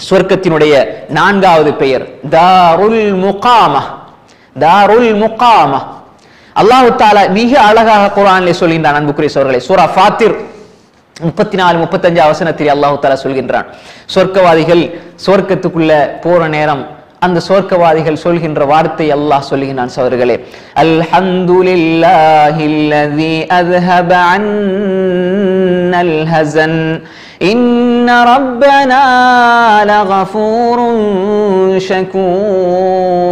சொர்க்கத்தினுடைய நான்காவது பெயர் தாருல் முகாமா. தாருல் முகாமா அல்லாஹ் தஆலா மிக அழகாக குர்ஆனிலே சொல்கின்றான். அன்புக்குரிய சகோதரர்களே, சூரா ஃபாத்திர் 34-35 வசனத்தில் அல்லாஹ் தஆலா சொல்கின்றான், சொர்க்கவாதிகள் சொர்க்கத்துக்குள்ள போற நேரம் அந்த சொர்க்கவாதிகள் சொல்கின்ற வார்த்தை அல்லாஹ் சொல்கின்றான். சகோதரர்களே, அல்ஹம்துலில்லாஹில்லஸீ அஸ்ஹப அன்னல் ஹஸன் இன்ன ரப்பனா லகஃபூருன் ஷகூர்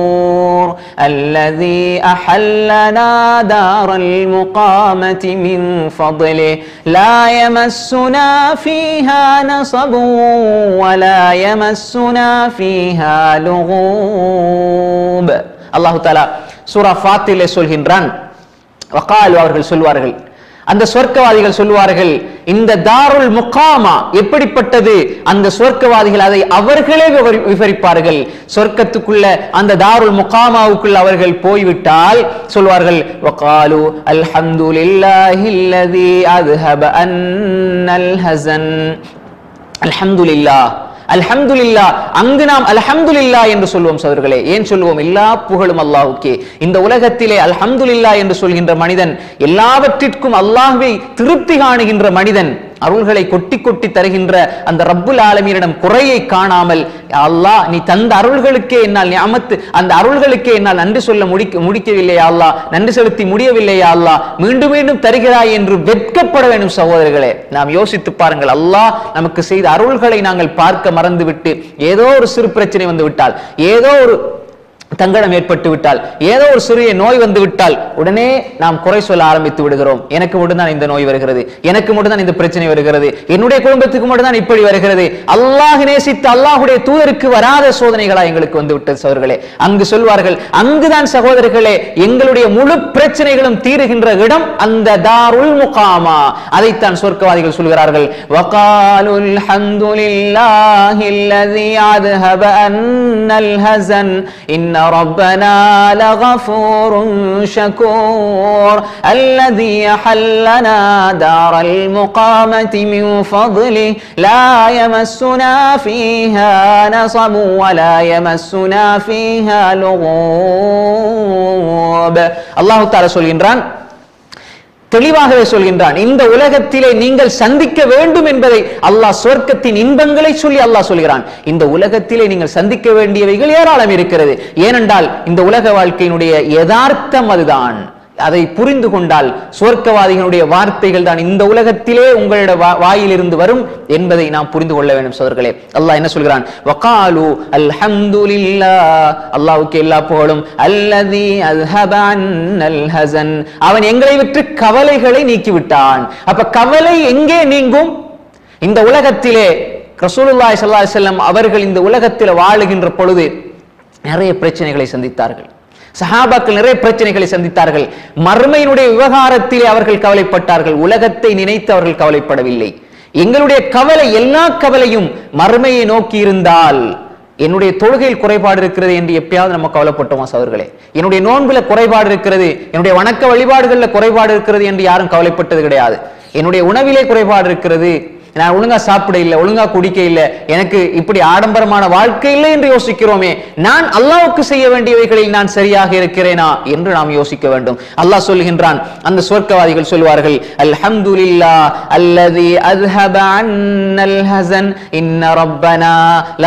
அல்லஸீ அஹல்லனா தாரல் முகாமதி மின் ஃபضலிஹி லா யமஸ்ஸுனா ஃபீஹா நஸபுன் வலா யமஸ்ஸுனா ஃபீஹா லுகூப். அல்லாஹ் தஆலா சூரா ஃபாத்திரிலே சொல்கின்றான், வகாலு அவர்கள் சொல்வார்கள், அந்த சொர்க்கவாதிகள் சொல்வார்கள், இந்த தாருல் முகாமா எப்படிப்பட்டது? அந்த சொர்க்கவாதிகள் அதை அவர்களே விவரிப்பார்கள். சொர்க்கத்துக்குள்ள அந்த தாருல் முகாமாவுக்குள்ள அவர்கள் போய்விட்டால் சொல்வார்கள், வகாலு அல்ஹம்துலில்லாஹில்லஸீ அஸ்ஹப அன்னல் ஹஸன். அல்ஹம்துலில்லாஹ், அல்ஹம்துலில்லாஹ். அங்கு நாம் அல்ஹம்துலில்லாஹ் என்று சொல்வோம். சகோதரர்களே, ஏன் சொல்வோம்? எல்லா புகழும் அல்லாஹ்வுக்கே. இந்த உலகத்திலே அல்ஹம்துலில்லாஹ் என்று சொல்கின்ற மனிதன், எல்லாவற்றிற்கும் அல்லாஹ்வை திருப்தி காணுகின்ற மனிதன், அருள்களை கொட்டி கொட்டி தருகின்ற அந்த ரப்புல் ஆலமீனிடம் குறையை காணாமல், அல்லாஹ் நீ தந்த அருள்களுக்கே என்னால் நிஅமத், அந்த அருள்களுக்கே என்னால் நன்றி சொல்ல முடிக்கவில்லையா அல்லாஹ், நன்றி செலுத்தி முடியவில்லையா அல்லாஹ், மீண்டும் மீண்டும் தருகிறாய் என்று வெட்கப்பட வேண்டும். சகோதரர்களே, நாம் யோசித்து பாருங்கள், அல்லாஹ் நமக்கு செய்த அருள்களை நாங்கள் பார்க்க மறந்துவிட்டு ஏதோ ஒரு சிறு பிரச்சனை வந்து விட்டால், ஏதோ ஒரு தங்கடம் ஏற்பட்டு விட்டால், ஏதோ ஒரு சிறிய நோய் வந்து விட்டால் உடனே நாம் குறை சொல்ல ஆரம்பித்து விடுகிறோம். எனக்கு மட்டும்தான் இந்த நோய் வருகிறது, எனக்கு மட்டும்தான் இந்த பிரச்சனை வருகிறது, என்னுடைய குடும்பத்துக்கு மட்டும்தான் இப்படி வருகிறது. அல்லாஹ் நேசித்த அல்லாஹ்வுடைய தூதருக்கு வராத சோதனைகளா எங்களுக்கு வந்து விட்டது. சகோதரர்களே, அங்கு சொல்வார்கள், அங்குதான் சகோதரர்களே எங்களுடைய முழு பிரச்சனைகளும் தீருகின்ற இடம் அந்த தாருல் முகாமா. அதைத்தான் சொர்க்கவாதிகள் சொல்கிறார்கள், வகாலுல் ஹம்துலில்லாஹில்லஸீ அஸ்ஹப அன்னல் ஹஸன் இன்ன ربنا لغفور شكور الذي حلنا دار المقامة من فضله لا يمسنا فيها نصب ولا يمسنا فيها لغوب. அல்லாஹ் தஆலா சொல்கின்றான், தெளிவாகவே சொல்கின்றான், இந்த உலகத்திலே நீங்கள் சந்திக்க வேண்டும் என்பதை அல்லாஹ் சொர்க்கத்தின் இன்பங்களை சொல்லி அல்லாஹ் சொல்கிறான். இந்த உலகத்திலே நீங்கள் சந்திக்க வேண்டியவைகள் ஏராளம் இருக்கிறது. ஏனென்றால் இந்த உலக வாழ்க்கையினுடைய யதார்த்தம் அதுதான். அதை புரிந்து கொண்டால் சொர்க்கவாதிகளுடைய வார்த்தைகள் தான் இந்த உலகத்திலே உங்களுடைய வாயிலிருந்து வரும் என்பதை நாம் புரிந்து கொள்ள வேண்டும். சகோதரர்களே, அல்லாஹ் என்ன சொல்கிறான்? வகாலு அல்ஹம்துலில்லாஹ், அல்லாஹ்வுக்கு எல்லா புகழும். அல்லஸீ அஸ்ஹப அன்னல் ஹஸன், அவன் எங்களை விட்டு கவலைகளை நீக்கிவிட்டான். அப்ப கவலை எங்கே நீங்கும்? இந்த உலகத்திலே ரசூலுல்லாஹி ஸல்லல்லாஹு அலைஹி வஸல்லம் அவர்கள் இந்த உலகத்தில் வாழுகின்ற பொழுது நிறைய பிரச்சனைகளை சந்தித்தார்கள். சஹாபாக்கள் நிறைய பிரச்சனைகளை சந்தித்தார்கள். மறுமையினுடைய விவகாரத்திலே அவர்கள் கவலைப்பட்டார்கள், உலகத்தை நினைத்து அவர்கள் கவலைப்படவில்லை. எங்களுடைய கவலை, எல்லா கவலையும் மறுமையை நோக்கி இருந்தால், என்னுடைய தொழுகையில் குறைபாடு இருக்கிறது என்று எப்பயாவது நம்ம கவலைப்பட்டோமா சகோதரர்களே? என்னுடைய நோன்புல குறைபாடு இருக்கிறது, என்னுடைய வணக்க வழிபாடுகள்ல குறைபாடு இருக்கிறது என்று யாரும் கவலைப்பட்டது கிடையாது. என்னுடைய உணவிலே குறைபாடு இருக்கிறது, நான் ஒழுங்கா சாப்பிட இல்லை, ஒழுங்கா குடிக்க இல்லை, எனக்கு இப்படி ஆடம்பரமான வாழ்க்கை இல்லை என்று யோசிக்கிறோமே. நான் அல்லாஹ்வுக்கு செய்ய வேண்டியவைகளில் நான் சரியாக இருக்கிறேனா என்று நாம் யோசிக்க வேண்டும். அல்லாஹ் சொல்கின்றான், அந்த சொர்க்கவாதிகள் சொல்வார்கள், அல்ஹம்துலில்லாஹ் அல்லஸீ அஸ்ஹப அன்னல் ஹஸன் இன்ன ரப்பனா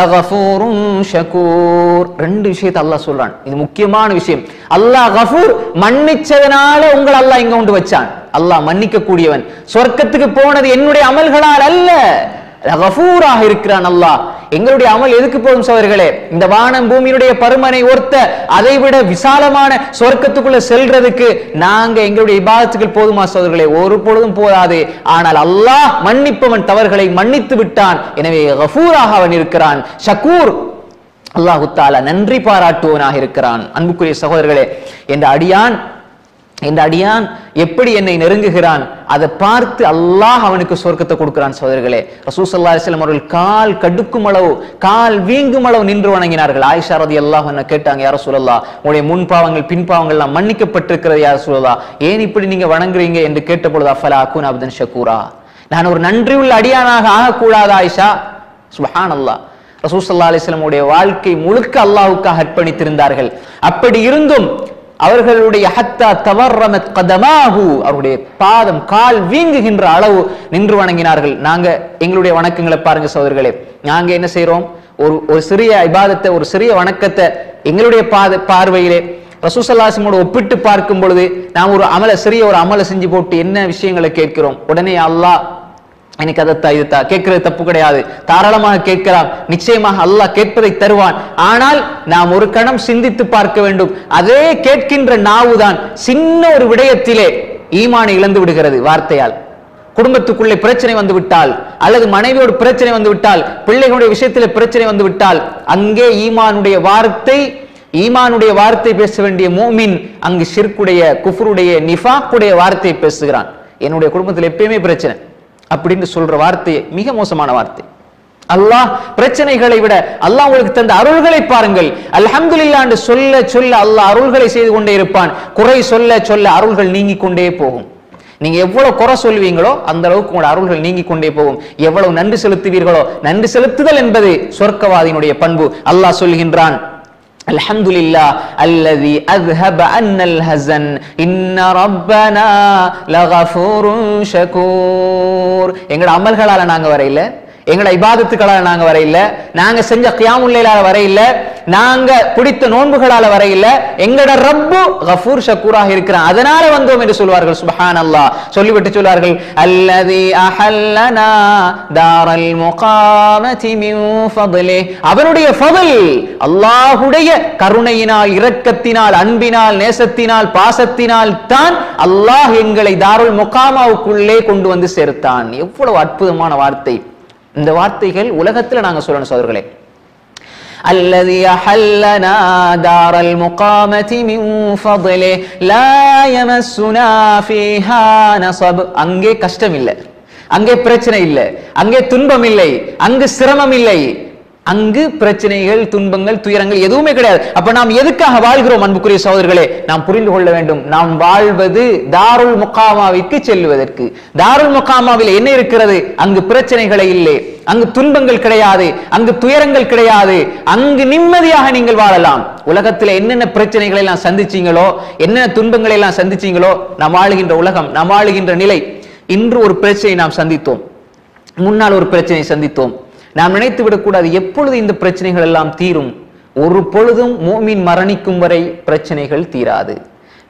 லகஃபூருன் ஷகூர். ரெண்டு விஷயத்தை அல்லாஹ் சொல்றான், இது முக்கியமான விஷயம். அல்லாஹ் கஃபூர், மன்னிச்சதனால உங்களை அல்லாஹ் இங்க கொண்டு வச்சான். அல்லாஹ் மன்னிக்க கூடியவன். சொர்க்கத்துக்கு போனது என்னுடைய அமல்களால் அல்ல, கஃபூராக இருக்கிறான் அல்லாஹ். எங்களுடைய அமல் எதுக்கு போகும் சகோதரர்களே? இந்த வானம் பூமியினுடைய பருமனை ஒர்த்த அதைவிட விசாலமான சொர்க்கத்துக்குள்ள செல்றதுக்கு நாங்க எங்களுடைய இபாதத்துகள் போதுமா சகோதரர்களே? ஒரு பொழுதும் போதாது. ஆனால் அல்லாஹ் மன்னிப்பவன், தவறுகளை மன்னித்து விட்டான். எனவே கஃபூராக அவன் இருக்கிறான். ஷக்கூர், அல்லாஹ் தஆலா நன்றி பாராட்டுவனாக இருக்கிறான். அன்புக்குரிய சகோதரர்களே, இந்த அடியான் எப்படி என்னை நெருங்குகிறான் அதை பார்த்து அல்லாஹ் அவனுக்கு சொர்க்கத்தை கொடுக்கிறான். சகோதரர்களே, ரசூல் ஸல்லல்லாஹு அலைஹி வஸல்லம் அவர்கள் கால் கடுக்கும் அளவு, கால் வீங்கும் அளவு நின்று வணங்கினார்கள். ஆயிஷா ரலியல்லாஹு அன்ஹா கேட்டாங்க, யா ரசூலல்லாஹ், உங்களுடைய முன் பாவங்கள் பின் பாவங்கள் எல்லாம் மன்னிக்கப்பட்டிருக்கிறது யா ரசூலல்லாஹ், ஏன் இப்படி நீங்க வணங்குறீங்க என்று கேட்ட பொழுது, அஃபலா அகூன அப்தன் ஷக்கூரா, நான் ஒரு நன்றி உள்ள அடியானாக ஆகக்கூடாதா ஆயிஷா? சுப்ஹானல்லாஹ். ரசூல் ஸல்லல்லாஹு அலைஹி வஸல்லம் உடைய வாழ்க்கை முழுக்க அல்லாஹ்வுக்காக அர்ப்பணித்திருந்தார்கள். அப்படி இருந்தும் அவர்களுடைய ஹத்தா தவர்ரமத் கதமாஹு, அவருடைய பாதம் கால் வீங்குகின்ற அளவு நின்று வணங்கினார்கள். நாங்க எங்களுடைய வணக்கங்களை பாருங்க சகோதரர்களே, நாங்க என்ன செய்யறோம்? ஒரு சிறிய இபாதத்தை, ஒரு சிறிய வணக்கத்தை எங்களுடைய பார்வையிலே ரசூல் ஸல்லல்லாஹு அலைஹி வஸல்லம் ஒப்பிட்டு பார்க்கும் பொழுது நாம் சிறிய ஒரு அமலை செஞ்சு போட்டு என்ன விஷயங்களை கேட்கிறோம்? உடனே அல்லாஹ் எனக்கு அதத்தா இதுத்தா கேட்கிறது தப்பு கிடையாது, தாராளமாக கேட்கலாம், நிச்சயமாக அல்லாஹ் கேட்பதை தருவான். ஆனால் நாம் ஒரு கணம் சிந்தித்து பார்க்க வேண்டும். அதே கேட்கின்ற நாவுதான் சின்ன ஒரு விடயத்திலே ஈமானை இழந்து விடுகிறது. வார்த்தையால் குடும்பத்துக்குள்ளே பிரச்சனை வந்து விட்டால், அல்லது மனைவியோடு பிரச்சனை வந்து விட்டால், பிள்ளைகளுடைய விஷயத்திலே பிரச்சனை வந்து விட்டால், அங்கே ஈமானுடைய வார்த்தை பேச வேண்டிய மூமின் அங்கு ஷிர்க்குடைய, குஃப்ருடைய, நிஃபாக்குடைய வார்த்தையை பேசுகிறான். என்னுடைய குடும்பத்தில் எப்பயுமே பிரச்சனை அப்படின்னு சொல்ற வார்த்தை மிக மோசமான வார்த்தை. அல்லாஹ் பிரச்சனைகளை விட அல்லாஹ் உங்களுக்கு தந்த அருள்களை பாருங்கள். அல்ஹம்துலில்லாஹ் என்று சொல்ல சொல்ல அல்லாஹ் அருள்களை செய்து கொண்டே இருப்பான். குறை சொல்ல சொல்ல அருள்கள் நீங்கி கொண்டே போகும். நீங்க எவ்வளவு குறை சொல்வீங்களோ அந்த அளவுக்கு உங்களோட அருள்கள் நீங்கி கொண்டே போகும். எவ்வளவு நன்றி செலுத்துவீர்களோ, நன்றி செலுத்துதல் என்பது சொர்க்கவாதியினுடைய பண்பு. அல்லாஹ் சொல்கின்றான், அல்ஹம்துலில்லாஹ் அல்லதி அஸ்ஹப அன்னல் ஹஸன் இன்ன ரப்பனா லகஃபூருன் ஷகூர். எங்கட அமல்களால நாங்க வரையில, எங்கட இபாதத்துக்களால நாங்க வரையில, நாங்க செஞ்ச கியாமுல் லைலால வரையில, நாங்க பிடித்த நோன்புகளால வரையில, எங்கட ரப்பு கஃபூர் ஷக்கூராக இருக்கிறான், அதனால வந்தோம் என்று சொல்வார்கள். சுப்ஹானல்லாஹ். சொல்லிவிட்டு சொல்வார்கள், அல்லதி அஹல்லனா தாரல் முகாமதி மின் ஃபضله. அவனுடைய ஃபضல், அல்லாஹ்வுடைய கருணையினால், இரக்கத்தினால், அன்பினால், நேசத்தினால், பாசத்தினால் தான் அல்லாஹ் எங்களை தாருல் முகாமாவுக்குள்ளே கொண்டு வந்து சேர்த்தான். எவ்வளவு அற்புதமான வார்த்தை! இந்த வார்த்தைகள் உலகத்துல நாங்க சொல்லணும் சகோதரர்களே. அல்லதி அஹல்லனா தாரல் முகாமதி மின் ஃபضله லா யமஸ்ஸுனா ஃபீஹா நஸப். அங்கே கஷ்டம் இல்லை, அங்கே பிரச்சனை இல்லை, அங்கே துன்பம் இல்லை, அங்கு சிரமம் இல்லை, அங்கு பிரச்சனைகள், துன்பங்கள், துயரங்கள் எதுவுமே கிடையாது. அப்ப நாம் எதுக்காக வாழ்கிறோம்? அன்புக்குரிய சகோதரர்களே, நாம் புரிந்து கொள்ள வேண்டும். நாம் வாழ்வது தாருல் முகாமாவிற்கு செல்லுவதற்கு. தாருல் முகாமாவில் என்ன இருக்கிறது? அங்கு பிரச்சனைகளை இல்லை, அங்கு துன்பங்கள் கிடையாது, அங்கு துயரங்கள் கிடையாது, அங்கு நிம்மதியாக நீங்கள் வாழலாம். உலகத்தில் என்னென்ன பிரச்சனைகளை எல்லாம் சந்திச்சீங்களோ, என்னென்ன துன்பங்களை எல்லாம் சந்திச்சீங்களோ, நாம் வாழுகின்ற உலகம், நாம் வாழுகின்ற நிலை. இன்று ஒரு பிரச்சனை நாம் சந்தித்தோம், முன்னால் ஒரு பிரச்சனை சந்தித்தோம். நாம் நினைத்து விடக்கூடாது எப்பொழுது இந்த பிரச்சனைகள் எல்லாம் தீரும். ஒரு பொழுதும் மூமின் மரணிக்கும் வரை பிரச்சனைகள் தீராது.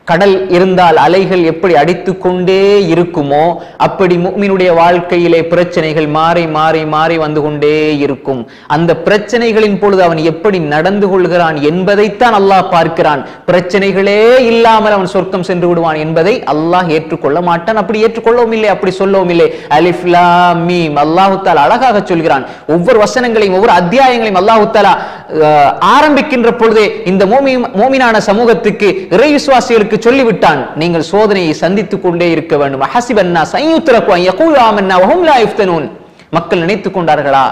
கடல் இருந்தால் அலைகள் எப்படி அடித்துக் கொண்டே இருக்குமோ அப்படி முஃமினுடைய வாழ்க்கையிலே பிரச்சனைகள் மாறி மாறி மாறி வந்து கொண்டே இருக்கும். அந்த பிரச்சனைகளின் பொழுது அவன் எப்படி நடந்து கொள்கிறான் என்பதைத்தான் அல்லாஹ் பார்க்கிறான். பிரச்சனைகளே இல்லாமல் அவன் சொர்க்கம் சென்று விடுவான் என்பதை அல்லாஹ் ஏற்றுக்கொள்ள மாட்டான். அப்படி ஏற்றுக்கொள்ளவும் இல்லை, அப்படி சொல்லவும் இல்லை. அலிஃப் லாம் மீம் அல்லாஹ் தஆலா அழகாக சொல்கிறான். ஒவ்வொரு வசனங்களையும், ஒவ்வொரு அத்தியாயங்களையும் அல்லாஹ் தஆலா ஆரம்பிக்கின்ற பொழுதே இந்த மூமினான சமூகத்துக்கு, இறை விசுவாசிகளுக்கு சொல்லிவிட்டான், நீங்கள் சோதனையை சந்தித்துக் கொண்டே இருக்க வேண்டும். மக்கள் நினைத்துக் கொண்டார்களா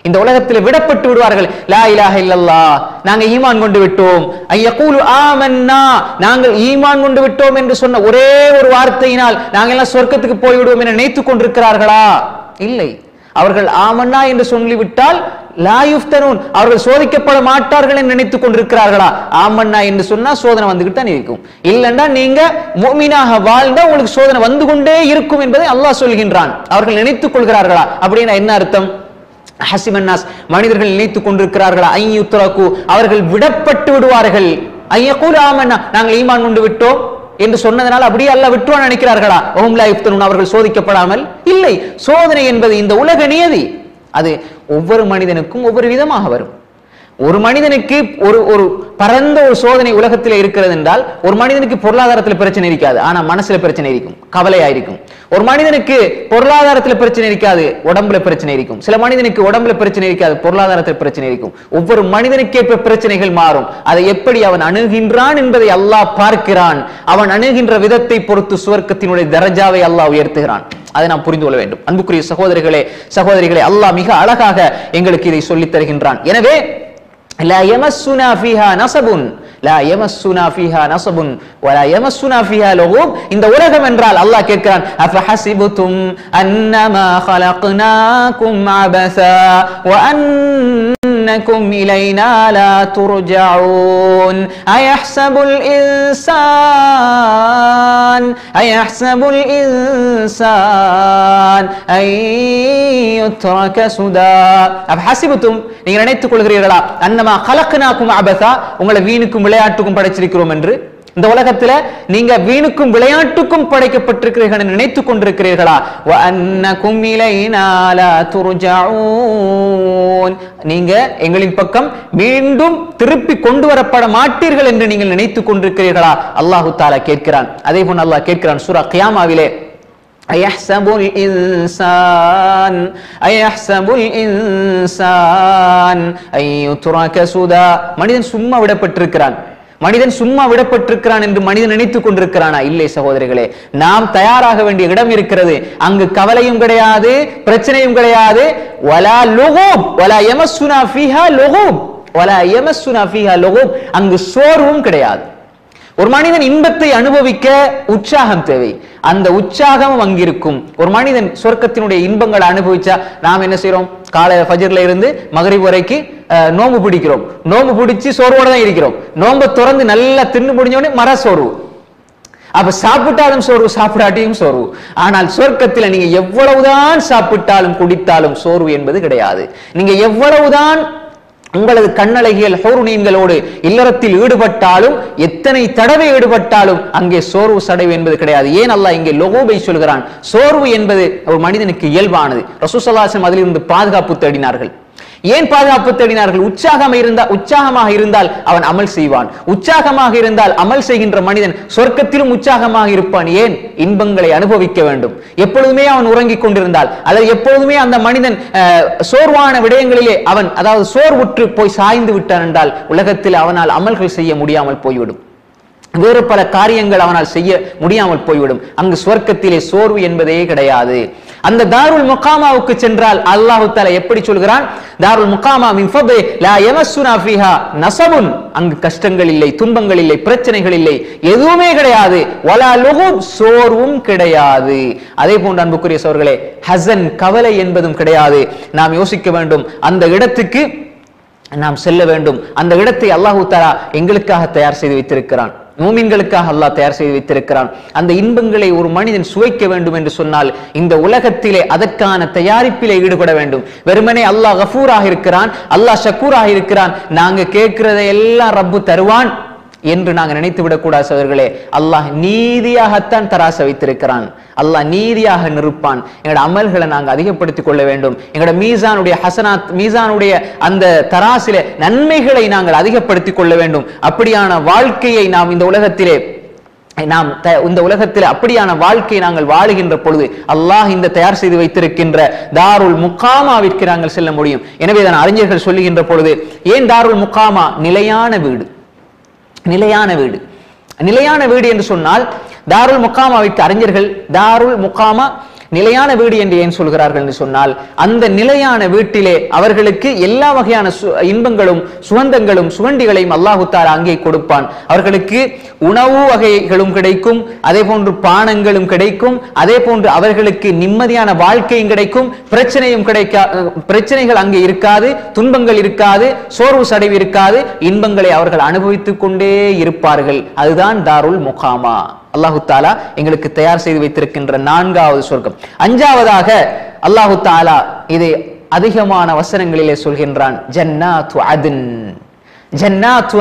இந்த உலகத்தில் விடப்பட்டு விடுவார்கள்? லா இலாஹ இல்லல்லாஹ், நாங்க ஈமான் கொண்டு விட்டோம், ஐயகூலு ஆமன்னா, நாங்கள் ஈமான் கொண்டு விட்டோம் என்று சொன்ன ஒரே ஒரு வார்த்தையினால் நாங்கள் எல்லாம் சொர்க்கத்துக்கு போய்விடுவோம் என நினைத்துக் கொண்டிருக்கிறார்களா? இல்லை. அவர்கள் ஆமன்னா என்று சொல்லிவிட்டால் லா யுஃப்தனூன், அவர்கள் சோதிக்கப்பட மாட்டார்கள் என்று நினைத்துக் கொண்டிருக்கிறார்களா? ஆமன்னா என்று சொன்னா சோதனை வந்துகிட்டு தான் இருக்கும். இல்லைன்னா நீங்க முஃமினாக வாழ்ந்தா உங்களுக்கு சோதனை வந்து கொண்டே இருக்கும் என்பதை அல்லாஹ் சொல்கின்றான். அவர்கள் நினைத்துக் கொள்கிறார்களா? அப்படின்னா என்ன அர்த்தம்? ஹஸிபன்னாஸ், மனிதர்கள் நினைத்துக் கொண்டிருக்கிறார்களா? ஐயுத்ரகு, அவர்கள் விடப்பட்டு விடுவார்கள். ஐயகூலு ஆமன்னா, நாங்கள் ஈமான் கொண்டு விட்டோம் என்று சொன்னதனால் அப்படியே அல்லாஹ் விட்டுவான் நினைக்கிறார்களா? வஹும் லா யுஃப்தனூன், அவர்கள் சோதிக்கப்படாமல் இல்லை. சோதனை என்பது இந்த உலக நியதி. அது ஒவ்வொரு மனிதனுக்கும் ஒவ்வொரு விதமாக வரும். ஒரு மனிதனுக்கு ஒரு பரந்த ஒரு சோதனை உலகத்தில் இருக்கிறது என்றால், ஒரு மனிதனுக்கு பொருளாதாரத்தில் பிரச்சனை இருக்காது, ஆனா மனசுல பிரச்சனை இருக்கும், கவலையா இருக்கும். ஒரு மனிதனுக்கு பொருளாதாரத்தில் பிரச்சனை இருக்காது, உடம்புல பிரச்சனை இருக்கும். சில மனிதனுக்கு உடம்புல பிரச்சனை இருக்காது, பொருளாதாரத்தில் பிரச்சனை இருக்கும். ஒவ்வொரு மனிதனுக்கேற்ப பிரச்சனைகள் மாறும். அதை எப்படி அவன் அணுகின்றான் என்பதை அல்லாஹ் பார்க்கிறான். அவன் அணுகின்ற விதத்தை பொறுத்து சுவர்க்கத்தினுடைய தரஜாவை அல்லாஹ் உயர்த்துகிறான். அதை நாம் புரிந்து கொள்ள வேண்டும். அன்புக்குரிய சகோதரிகளே, அல்லாஹ் மிக அழகாக எங்களுக்கு இதை சொல்லித் தருகின்றான். எனவே லா யமஸ்ஸுனா ஃபீஹா நஸபுன், லா யமஸ்ஸுனா ஃபீஹா நஸபுன் வலா யமஸ்ஸுனா ஃபீஹா லூகூப். இந்த உலகம் என்றால் அல்லாஹ் கேட்கிறான், அஃபஹஸிபுதும் அன்னமா خلقناكم عبثا وأنكم إلينا لا ترجعون أيحسب الإنسان أن يترك سدى. அஃபஹஸிபுதும், நீங்க நினைத்துக் கொள்கிறீர்களா, அன்னமா خلقناكم عبثا, உங்களை வீணுக்கும் விளையாட்டுக்கும் படைச்சிருக்கிறோம் என்று. இந்த உலகத்துல நீங்க வீணுக்கும் விளையாட்டுக்கும் படைக்கப்பட்டிருக்கிறீர்கள் என்று நினைத்துக் கொண்டிருக்கிறீர்களா? வஅன்னகும் இலைனா லா துர்ஜஊன், நீங்க எங்களின் பக்கம் மீண்டும் திருப்பி கொண்டு வரப்பட மாட்டீர்கள் என்று நீங்கள் நினைத்துக் கொண்டிருக்கிறீர்களா? அல்லாஹு தஆலா கேட்கிறான். அதே போன்று அல்லாஹ் கேட்கிறான் சூரா கியாமாவிலே, அயஹ்சபுல் இன்சான் அய்யுத்ரக சுதா, மனிதன் சும்மா விடப்பட்டிருக்கிறான், மனிதன் சும்மா விடப்பட்டிருக்கிறான் என்று மனிதன் நினைத்துக் கொண்டிருக்கிறானா? இல்லை சகோதரிகளே, நாம் தயாராக வேண்டிய இடம் இருக்கிறது. அங்கு கவலையும் கிடையாது, பிரச்சனையும் கிடையாது. வலா லுகூப் வலா யமஸ்ஸுனா ஃபீஹா லுகூப் வலா யமஸ்ஸுனா ஃபீஹா லுகூப், அங்கு சோர்வும் கிடையாது. ஒரு மனிதன் இன்பத்தை அனுபவிக்க உற்சாகம் தேவை, அந்த உற்சாகம் அங்கிருக்கும். ஒரு மனிதன் சொர்க்கத்தினுடைய இன்பங்களை அனுபவிச்சா நாம் என்ன செய்யறோம்? காலை ஃபஜ்ர்ல இருந்து மக்ரிப் வரைக்கும் நோம்பு பிடிக்கிறோம், நோம்பு பிடிச்சு சோர்வோட தான் இருக்கிறோம். நோம்பை திறந்து நல்லா தின்னு முடிஞ்ச உடனே மர சோர்வு. அப்ப சாப்பிட்டாலும் சோர்வு, சாப்பிடாட்டியும் சோர்வு. ஆனால் சொர்க்கத்தில் நீங்க எவ்வளவுதான் சாப்பிட்டாலும் குடித்தாலும் சோர்வு என்பது கிடையாது. நீங்க எவ்வளவுதான் உங்களது கண்ணழகியல் ஹூருனீன்களோடு இல்லறத்தில் ஈடுபட்டாலும், எத்தனை தடவை ஈடுபட்டாலும் அங்கே சோர்வு சடைவு என்பது கிடையாது. ஏன் அல்லாஹ் இங்கே லொகூபை சொல்கிறான்? சோர்வு என்பது ஒரு மனிதனுக்கு இயல்பானது. ரசூலுல்லாஹி ஸல்லல்லாஹு அலைஹி வஸல்லம் அதிலிருந்து பாதுகாப்பு தேடினார்கள். ஏன் பாதுகாப்பு தேடினார்கள்? உற்சாகமாக இருந்தால் அவன் அமல் செய்வான். உற்சாகமாக இருந்தால் அமல் செய்கின்ற மனிதன் சொர்க்கத்திலும் உற்சாகமாக இருப்பான். ஏன்? இன்பங்களை அனுபவிக்க வேண்டும். எப்பொழுதுமே அவன் உறங்கிக் கொண்டிருந்தால், அல்லது எப்பொழுதுமே அந்த மனிதன் சோர்வான விடயங்களிலே அவன், அதாவது சோர்வுற்று போய் சாய்ந்து விட்டான் என்றால் உலகத்தில் அவனால் அமல்கள் செய்ய முடியாமல் போய்விடும். வேறு பல காரியங்கள் அவனால் செய்ய முடியாமல் போய்விடும். அங்கு சொர்க்கத்திலே சோர்வு என்பதே கிடையாது. அந்த தாருல் முகாமாவுக்கு சென்றால் அல்லாஹு தஆலா எப்படி சொல்கிறான்? தாருல் முகாமா மின் ஃபத்லி லா யமஸ்ஸுனா ஃபீஹா நஸபுன், அங்கு கஷ்டங்கள் இல்லை, துன்பங்கள் இல்லை, பிரச்சனைகள் இல்லை, எதுவுமே கிடையாது. வலா லுகூப், சோர்வும் கிடையாது. அதே போன்று அன்புக்குரிய சகோதரர்களே, ஹஸன், கவலை என்பதும் கிடையாது. நாம் யோசிக்க வேண்டும், அந்த இடத்துக்கு நாம் செல்ல வேண்டும். அந்த இடத்தை அல்லாஹு தஆலா எங்களுக்காக தயார் செய்து வைத்திருக்கிறான், மூமின்களுக்காக அல்லாஹ் தயார் செய்து வைத்திருக்கிறான். அந்த இன்பங்களை ஒரு மனிதன் சுவைக்க வேண்டும் என்று சொன்னால் இந்த உலகத்திலே அதற்கான தயாரிப்பிலே ஈடுபட வேண்டும். வெறுமனே அல்லாஹ் கஃபூராக இருக்கிறான், அல்லாஹ் ஷக்கூராக இருக்கிறான், நாங்க கேட்கிறதை எல்லாம் ரப்பு தருவான் என்று நாங்க நினைத்து விடக்கூடாது சகோதரர்களே. அல்லாஹ் நீதியாகத்தான் தராச வைத்திருக்கிறான், அல்லாஹ் நீதியாக நிற்பான். எங்களோட அமல்களை நாங்கள் அதிகப்படுத்திக் கொள்ள வேண்டும். எங்களோட மீசானுடைய ஹசனாத், மீசானுடைய அந்த தராசிலே நன்மைகளை நாங்கள் அதிகப்படுத்திக் கொள்ள வேண்டும். அப்படியான வாழ்க்கையை நாம் இந்த உலகத்திலே அப்படியான வாழ்க்கையை நாங்கள் வாழுகின்ற பொழுது அல்லாஹ் இந்த தயார் செய்து வைத்திருக்கின்ற தாருல் முகாமாவிற்கு நாங்கள் செல்ல முடியும். எனவே தான் அறிஞர்கள் சொல்லுகின்ற பொழுது, ஏன் தாருல் முகாமா? நிலையான வீடு, நிலையான வீடு. நிலையான வீடு என்று சொன்னால் தாருல் முகாமாவிற்கு அறிஞர்கள் தாருல் முகாமா நிலையான வீடு என்று ஏன் சொல்கிறார்கள் என்று சொன்னால், அந்த நிலையான வீட்டிலே அவர்களுக்கு எல்லா வகையான இன்பங்களும் சுகந்தங்களும் சுகண்டிகளையும் அல்லாஹு தஆலா அங்கே கொடுப்பான். அவர்களுக்கு உணவு வகைகளும் கிடைக்கும், அதே போன்று பானங்களும் கிடைக்கும், அதே போன்று அவர்களுக்கு நிம்மதியான வாழ்க்கையும் கிடைக்கும். பிரச்சனைகள் அங்கே இருக்காது, துன்பங்கள் இருக்காது, சோர்வு சடைவு இருக்காது, இன்பங்களை அவர்கள் அனுபவித்துக் கொண்டே இருப்பார்கள். அதுதான் தாருல் முகாமா. அல்லாஹு தஆலா எங்களுக்கு தயார் செய்து வைத்திருக்கின்ற 4வது சொர்க்கம். 5வதாக அல்லாஹு தஆலா இதை அதிகமான வசனங்களிலே சொல்கின்றான், ஜன்னாத்து அத்ன். ஜன்னாத்து